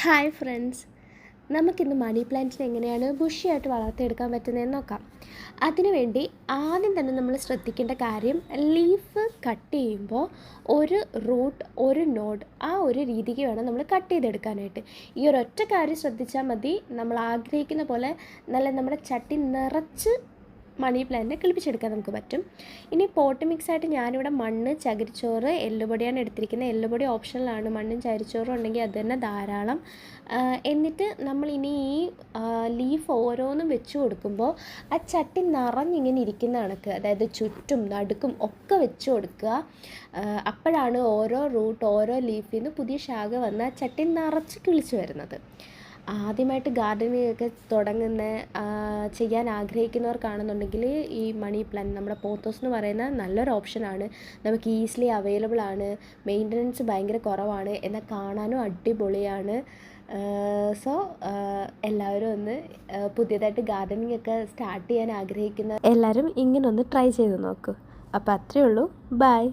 Hi friends, നമുക്കിന്ന് മണി പ്ലാന്റിനെ എങ്ങനെയാണ് ബുഷിയായിട്ട് വളർത്തിയെടുക്കാൻ പറ്റുന്നതെന്ന് നോക്കാം. അതിനുവേണ്ടി ആദ്യം തന്നെ നമ്മൾ ശ്രദ്ധിക്കേണ്ട കാര്യം, ലീഫ് കട്ട് ചെയ്യുമ്പോൾ ഒരു റൂട്ട് ഒരു നോഡ് ആ ഒരു രീതിക്ക് വേണം നമ്മൾ കട്ട് ചെയ്തെടുക്കാനായിട്ട്. ഈ ഒരൊറ്റ കാര്യം ശ്രദ്ധിച്ചാൽ മതി, നമ്മൾ ആഗ്രഹിക്കുന്ന പോലെ നല്ല നമ്മുടെ ചട്ടി നിറച്ച് മണി പ്ലാന്റിനെ കിളിപ്പിച്ചെടുക്കാൻ നമുക്ക് പറ്റും. ഇനി പോട്ട് മിക്സായിട്ട് ഞാനിവിടെ മണ്ണ്, ചകിരിച്ചോറ്, എല്ലുപൊടിയാണ് എടുത്തിരിക്കുന്നത്. എല്ലുപൊടി ഓപ്ഷണലാണ്, മണ്ണും ചകിരിച്ചോറും ഉണ്ടെങ്കിൽ അത് തന്നെ ധാരാളം. എന്നിട്ട് നമ്മളിനി ഈ ലീഫ് ഓരോന്നും വെച്ച് കൊടുക്കുമ്പോൾ ആ ചട്ടി നിറഞ്ഞിങ്ങനെ ഇരിക്കുന്ന കണക്ക്, അതായത് ചുറ്റും നടുക്കും ഒക്കെ വെച്ച് കൊടുക്കുക. അപ്പോഴാണ് ഓരോ റൂട്ട് ഓരോ ലീഫിൽ നിന്ന് പുതിയ ശാഖ വന്ന് ആ ചട്ടി നിറച്ച് കിളിച്ച് വരുന്നത്. ആദ്യമായിട്ട് ഗാർഡനിങ് ഒക്കെ ചെയ്യാൻ ആഗ്രഹിക്കുന്നവർക്കാണെന്നുണ്ടെങ്കിൽ ഈ മണി പ്ലാന്റ്, നമ്മുടെ പോത്തോസ് എന്ന് പറയുന്ന നല്ലൊരു ഓപ്ഷനാണ്. നമുക്ക് ഈസിലി അവൈലബിൾ ആണ്, മെയിൻ്റനൻസ് ഭയങ്കര കുറവാണ്, എന്നാൽ കാണാനും അടിപൊളിയാണ്. സോ എല്ലാവരും ഒന്ന് പുതിയതായിട്ട് ഗാർഡനിങ് ഒക്കെ സ്റ്റാർട്ട് ചെയ്യാൻ ആഗ്രഹിക്കുന്ന എല്ലാവരും ഇങ്ങനെ ഒന്ന് ട്രൈ ചെയ്ത് നോക്കൂ. അപ്പോൾ അത്രയേ ഉള്ളൂ. ബൈ.